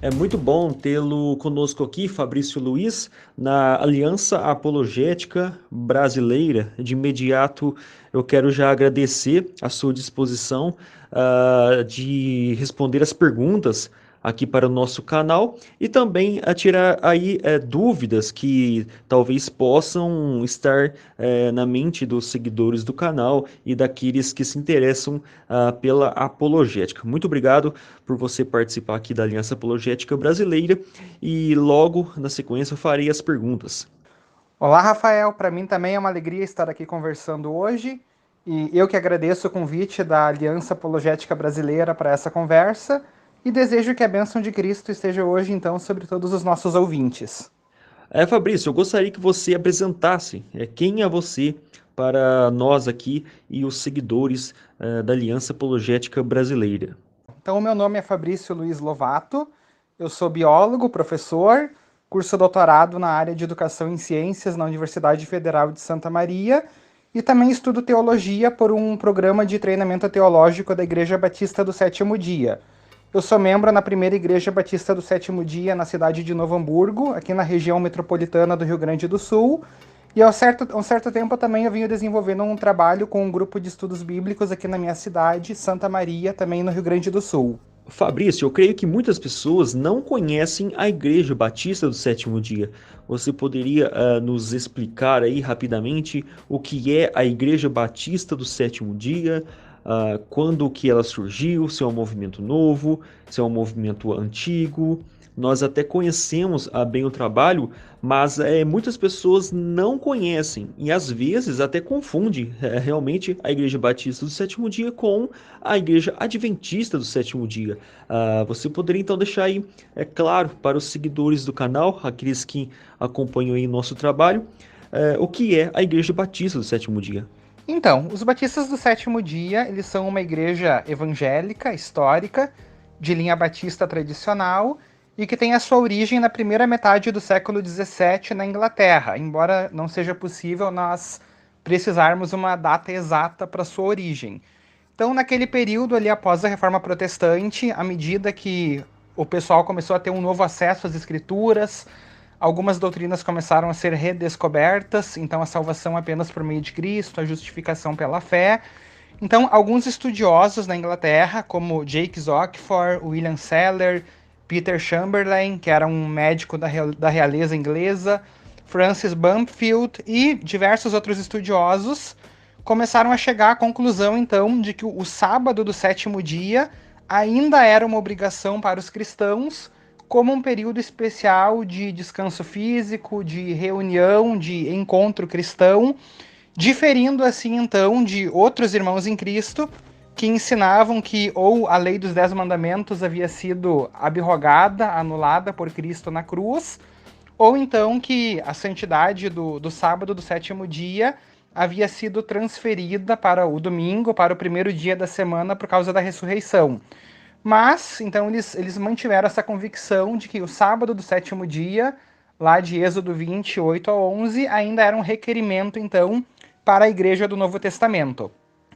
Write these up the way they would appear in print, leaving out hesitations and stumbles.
É muito bom tê-lo conosco aqui, Fabrício Luiz, na Aliança Apologética Brasileira. De imediato, eu quero já agradecer a sua disposição, de responder as perguntas aqui para o nosso canal e também a tirar aí dúvidas que talvez possam estar na mente dos seguidores do canal e daqueles que se interessam pela apologética. Muito obrigado por você participar aqui da Aliança Apologética Brasileira e logo na sequência eu farei as perguntas. Olá, Rafael. Para mim também é uma alegria estar aqui conversando hoje. E eu que agradeço o convite da Aliança Apologética Brasileira para essa conversa e desejo que a bênção de Cristo esteja hoje, então, sobre todos os nossos ouvintes. Fabrício, eu gostaria que você apresentasse quem é você para nós aqui e os seguidores da Aliança Apologética Brasileira. Então, o meu nome é Fabrício Luiz Lovato, eu sou biólogo, professor, curso doutorado na área de Educação em Ciências na Universidade Federal de Santa Maria e também estudo teologia por um programa de treinamento teológico da Igreja Batista do Sétimo Dia. Eu sou membro na primeira Igreja Batista do Sétimo Dia na cidade de Novo Hamburgo, aqui na região metropolitana do Rio Grande do Sul. E há um certo tempo também eu venho desenvolvendo um trabalho com um grupo de estudos bíblicos aqui na minha cidade, Santa Maria, também no Rio Grande do Sul. Fabrício, eu creio que muitas pessoas não conhecem a Igreja Batista do Sétimo Dia. Você poderia nos explicar aí rapidamente o que é a Igreja Batista do Sétimo Dia, quando que ela surgiu, se é um movimento novo, se é um movimento antigo? Nós até conhecemos bem o trabalho, mas muitas pessoas não conhecem e às vezes até confundem realmente a Igreja Batista do Sétimo Dia com a Igreja Adventista do Sétimo Dia. Você poderia então deixar aí, é claro, para os seguidores do canal, aqueles que acompanham aí nosso trabalho, o que é a Igreja Batista do Sétimo Dia. Então, os Batistas do Sétimo Dia, eles são uma igreja evangélica, histórica, de linha batista tradicional, e que tem a sua origem na primeira metade do século XVII na Inglaterra, embora não seja possível nós precisarmos uma data exata para sua origem. Então, naquele período ali após a Reforma Protestante, à medida que o pessoal começou a ter um novo acesso às escrituras, algumas doutrinas começaram a ser redescobertas, então a salvação apenas por meio de Cristo, a justificação pela fé. Então, alguns estudiosos na Inglaterra, como Jacques Ockford, William Seller, Peter Chamberlain, que era um médico da realeza inglesa, Francis Bampfield e diversos outros estudiosos, começaram a chegar à conclusão, então, de que o sábado do sétimo dia ainda era uma obrigação para os cristãos, como um período especial de descanso físico, de reunião, de encontro cristão, diferindo assim então de outros irmãos em Cristo que ensinavam que ou a lei dos 10 mandamentos havia sido abrogada, anulada por Cristo na cruz, ou então que a santidade do sábado do sétimo dia havia sido transferida para o domingo, para o primeiro dia da semana por causa da ressurreição. Mas, então, eles mantiveram essa convicção de que o sábado do sétimo dia, lá de Êxodo 28 a 11, ainda era um requerimento, então, para a igreja do Novo Testamento.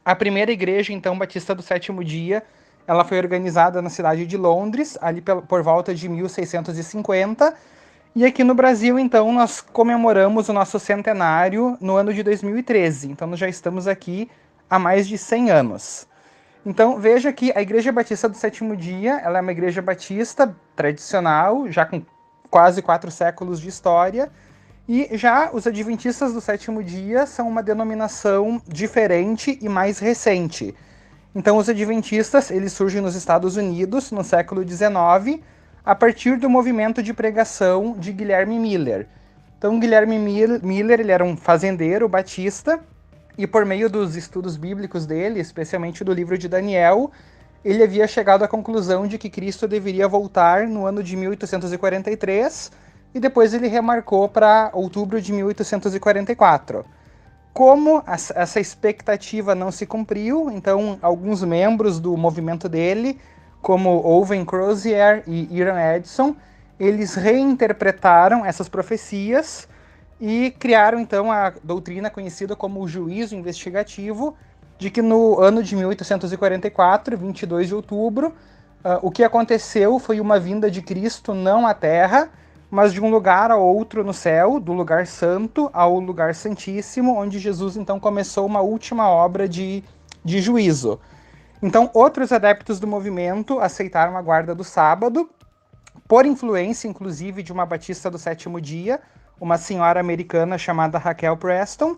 A primeira igreja, então, batista do sétimo dia, ela foi organizada na cidade de Londres, ali por volta de 1650, e aqui no Brasil, então, nós comemoramos o nosso centenário no ano de 2013. Então, nós já estamos aqui há mais de 100 anos. Então, veja que a Igreja Batista do Sétimo Dia, ela é uma igreja batista tradicional, já com quase 4 séculos de história, e já os Adventistas do Sétimo Dia são uma denominação diferente e mais recente. Então, os Adventistas, eles surgem nos Estados Unidos no século XIX, a partir do movimento de pregação de Guilherme Miller. Então, Guilherme Miller, ele era um fazendeiro batista, e por meio dos estudos bíblicos dele, especialmente do livro de Daniel, ele havia chegado à conclusão de que Cristo deveria voltar no ano de 1843, e depois ele remarcou para outubro de 1844. Como essa expectativa não se cumpriu, então alguns membros do movimento dele, como Owen Crozier e Ian Edson, eles reinterpretaram essas profecias e criaram então a doutrina conhecida como o juízo investigativo, de que no ano de 1844, 22 de outubro, O que aconteceu foi uma vinda de Cristo não à Terra, mas de um lugar a outro no céu, do lugar santo ao lugar santíssimo, onde Jesus então começou uma última obra de juízo. Então, outros adeptos do movimento aceitaram a guarda do sábado, por influência, inclusive, de uma batista do sétimo dia, uma senhora americana chamada Raquel Preston,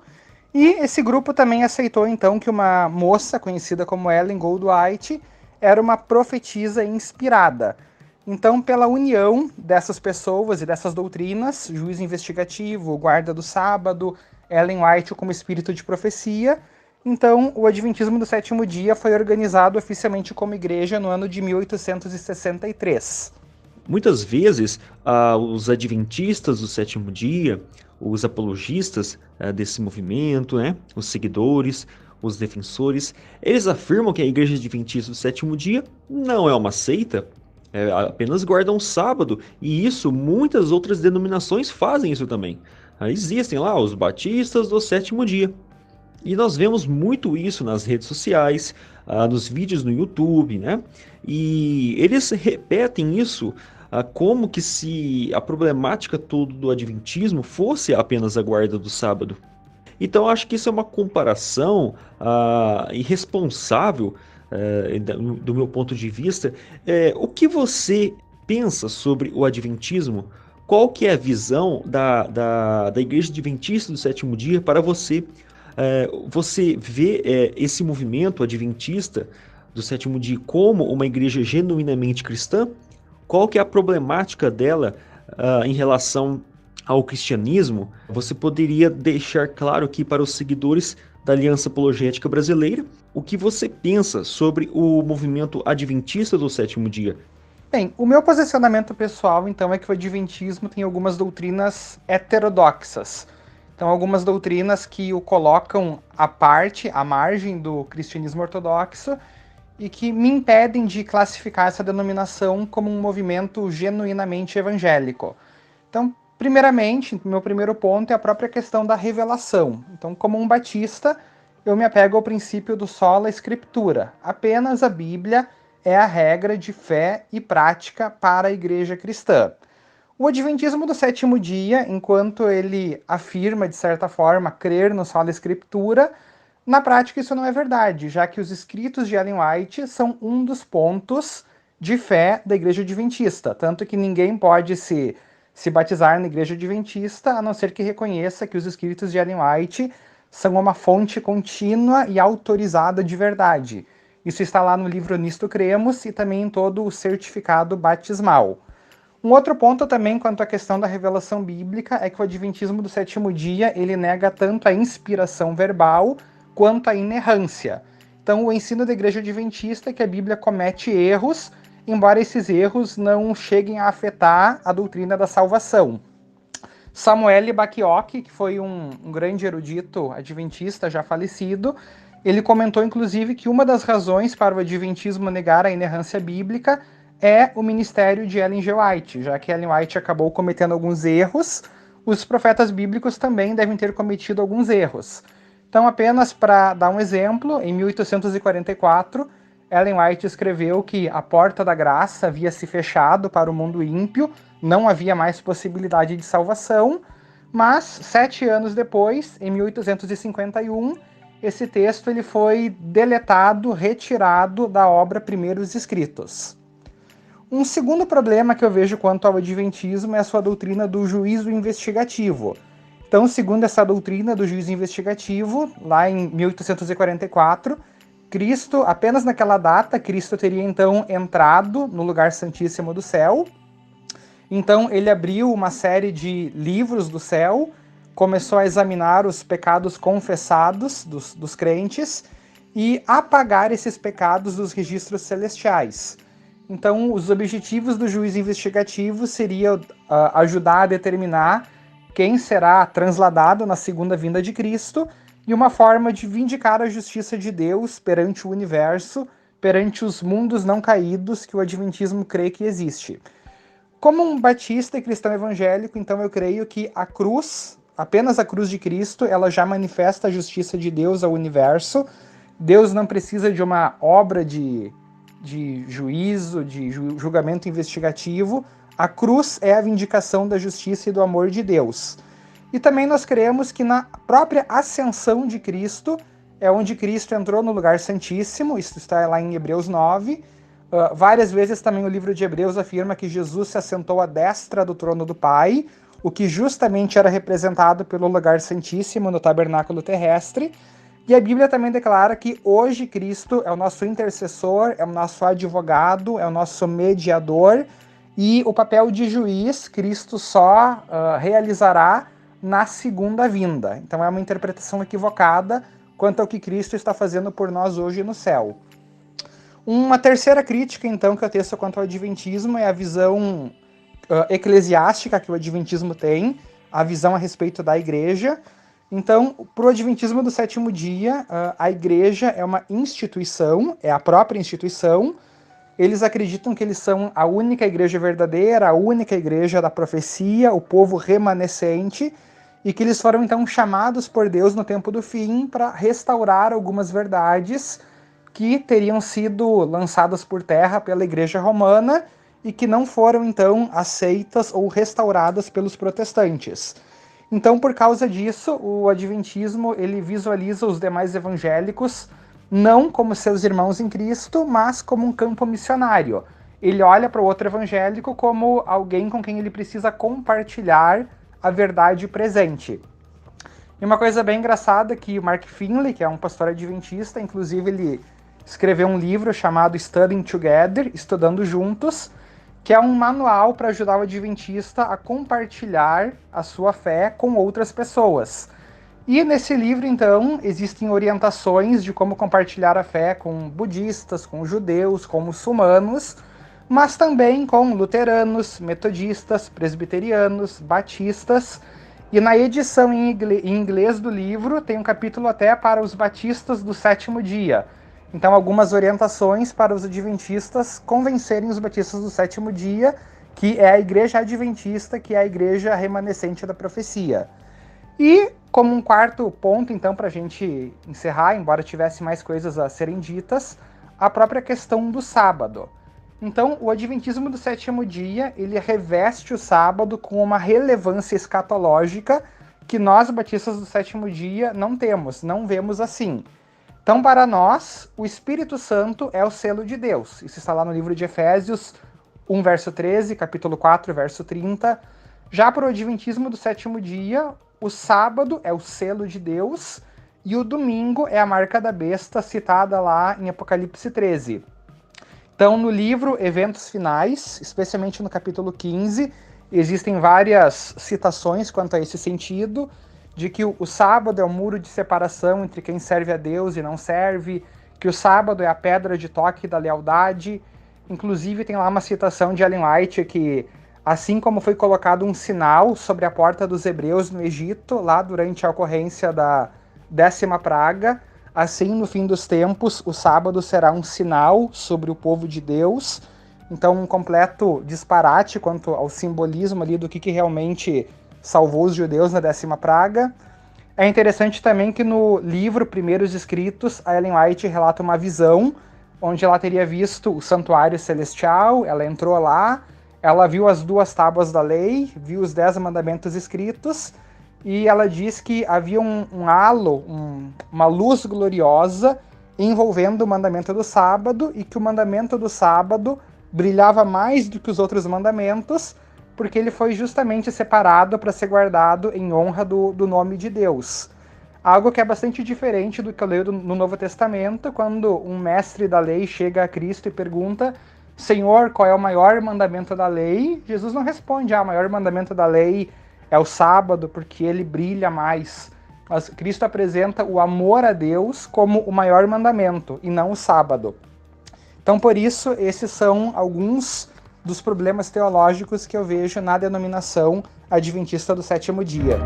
e esse grupo também aceitou, então, que uma moça conhecida como Ellen Goldwhite era uma profetisa inspirada. Então, pela união dessas pessoas e dessas doutrinas, juízo investigativo, guarda do sábado, Ellen White como espírito de profecia, então o Adventismo do Sétimo Dia foi organizado oficialmente como igreja no ano de 1863. Muitas vezes, os adventistas do sétimo dia, os apologistas desse movimento, né, os seguidores, os defensores, eles afirmam que a Igreja Adventista do Sétimo Dia não é uma seita, apenas guardam o sábado, e isso muitas outras denominações fazem isso também. Existem lá os batistas do sétimo dia. E nós vemos muito isso nas redes sociais, nos vídeos no YouTube, né? E eles repetem isso como que se a problemática toda do adventismo fosse apenas a guarda do sábado. Então acho que isso é uma comparação irresponsável do meu ponto de vista. O que você pensa sobre o adventismo? Qual que é a visão da Igreja Adventista do Sétimo Dia para você? Você vê esse movimento adventista do sétimo dia como uma igreja genuinamente cristã? Qual que é a problemática dela em relação ao cristianismo? Você poderia deixar claro aqui para os seguidores da Aliança Apologética Brasileira o que você pensa sobre o movimento adventista do sétimo dia? Bem, o meu posicionamento pessoal, então, é que o adventismo tem algumas doutrinas heterodoxas. Então, algumas doutrinas que o colocam à parte, à margem do cristianismo ortodoxo, e que me impedem de classificar essa denominação como um movimento genuinamente evangélico. Então, primeiramente, meu primeiro ponto é a própria questão da revelação. Então, como um batista, eu me apego ao princípio do sola scriptura. Apenas a Bíblia é a regra de fé e prática para a igreja cristã. O Adventismo do Sétimo Dia, enquanto ele afirma, de certa forma, crer no sola scriptura, na prática isso não é verdade, já que os escritos de Ellen White são um dos pontos de fé da Igreja Adventista, tanto que ninguém pode se batizar na Igreja Adventista, a não ser que reconheça que os escritos de Ellen White são uma fonte contínua e autorizada de verdade. Isso está lá no livro Nisto Cremos e também em todo o certificado batismal. Um outro ponto também quanto à questão da revelação bíblica é que o Adventismo do Sétimo Dia ele nega tanto a inspiração verbal quanto a inerrância. Então, o ensino da Igreja Adventista é que a Bíblia comete erros, embora esses erros não cheguem a afetar a doutrina da salvação. Samuel Bacchiocchi, que foi um grande erudito adventista já falecido, ele comentou inclusive que uma das razões para o adventismo negar a inerrância bíblica é o ministério de Ellen G. White, já que Ellen White acabou cometendo alguns erros, os profetas bíblicos também devem ter cometido alguns erros. Então, apenas para dar um exemplo, em 1844, Ellen White escreveu que a porta da graça havia se fechado para o mundo ímpio, não havia mais possibilidade de salvação, mas 7 anos depois, em 1851, esse texto ele foi deletado, retirado da obra Primeiros Escritos. Um segundo problema que eu vejo quanto ao adventismo é a sua doutrina do juízo investigativo. Então, segundo essa doutrina do juízo investigativo, lá em 1844, Cristo, apenas naquela data, Cristo teria então entrado no lugar santíssimo do céu. Então, ele abriu uma série de livros do céu, começou a examinar os pecados confessados dos crentes e apagar esses pecados dos registros celestiais. Então, os objetivos do juízo investigativo seriam ajudar a determinar quem será transladado na segunda vinda de Cristo e uma forma de vindicar a justiça de Deus perante o universo, perante os mundos não caídos que o adventismo crê que existe. Como um batista e cristão evangélico, então eu creio que a cruz, apenas a cruz de Cristo, ela já manifesta a justiça de Deus ao universo. Deus não precisa de uma obra de de juízo, de julgamento investigativo, a cruz é a vindicação da justiça e do amor de Deus. E também nós cremos que na própria ascensão de Cristo é onde Cristo entrou no lugar santíssimo, isso está lá em Hebreus 9. Várias vezes também o livro de Hebreus afirma que Jesus se assentou à destra do trono do Pai, o que justamente era representado pelo lugar santíssimo no tabernáculo terrestre. E a Bíblia também declara que hoje Cristo é o nosso intercessor, é o nosso advogado, é o nosso mediador, e o papel de juiz Cristo só realizará na segunda vinda. Então é uma interpretação equivocada quanto ao que Cristo está fazendo por nós hoje no céu. Uma terceira crítica, então, que eu teço quanto ao Adventismo é a visão eclesiástica que o Adventismo tem, a visão a respeito da igreja. Então, para o Adventismo do sétimo dia, a igreja é uma instituição, é a própria instituição. Eles acreditam que eles são a única igreja verdadeira, a única igreja da profecia, o povo remanescente, e que eles foram então chamados por Deus no tempo do fim para restaurar algumas verdades que teriam sido lançadas por terra pela igreja romana e que não foram então aceitas ou restauradas pelos protestantes. Então, por causa disso, o Adventismo ele visualiza os demais evangélicos não como seus irmãos em Cristo, mas como um campo missionário. Ele olha para o outro evangélico como alguém com quem ele precisa compartilhar a verdade presente. E uma coisa bem engraçada é que o Mark Finley, que é um pastor adventista, inclusive ele escreveu um livro chamado Studying Together, Estudando Juntos, que é um manual para ajudar o adventista a compartilhar a sua fé com outras pessoas. E nesse livro, então, existem orientações de como compartilhar a fé com budistas, com judeus, com muçulmanos, mas também com luteranos, metodistas, presbiterianos, batistas. E na edição em inglês do livro tem um capítulo até para os batistas do sétimo dia. Então, algumas orientações para os adventistas convencerem os batistas do sétimo dia que é a igreja adventista, que é a igreja remanescente da profecia. E, como um quarto ponto, então, para a gente encerrar, embora tivesse mais coisas a serem ditas, a própria questão do sábado. Então, o adventismo do sétimo dia, ele reveste o sábado com uma relevância escatológica que nós, batistas do sétimo dia, não temos, não vemos assim. Então, para nós, o Espírito Santo é o selo de Deus. Isso está lá no livro de Efésios 1, verso 13, capítulo 4, verso 30. Já para o adventismo do sétimo dia, o sábado é o selo de Deus e o domingo é a marca da besta citada lá em Apocalipse 13. Então, no livro Eventos Finais, especialmente no capítulo 15, existem várias citações quanto a esse sentido, de que o sábado é o muro de separação entre quem serve a Deus e não serve, que o sábado é a pedra de toque da lealdade. Inclusive, tem lá uma citação de Ellen White que, assim como foi colocado um sinal sobre a porta dos hebreus no Egito, lá durante a ocorrência da 10ª praga, assim, no fim dos tempos, o sábado será um sinal sobre o povo de Deus. Então, um completo disparate quanto ao simbolismo ali do que realmente salvou os judeus na 10ª praga. É interessante também que no livro Primeiros Escritos, a Ellen White relata uma visão onde ela teria visto o santuário celestial, ela entrou lá, ela viu as 2 tábuas da lei, viu os 10 mandamentos escritos, e ela diz que havia um halo, uma luz gloriosa envolvendo o mandamento do sábado, e que o mandamento do sábado brilhava mais do que os outros mandamentos, porque ele foi justamente separado para ser guardado em honra do nome de Deus. Algo que é bastante diferente do que eu leio no Novo Testamento, quando um mestre da lei chega a Cristo e pergunta: Senhor, qual é o maior mandamento da lei? Jesus não responde: o maior mandamento da lei é o sábado, porque ele brilha mais. Mas Cristo apresenta o amor a Deus como o maior mandamento, e não o sábado. Então, por isso, esses são alguns dos problemas teológicos que eu vejo na denominação adventista do sétimo dia.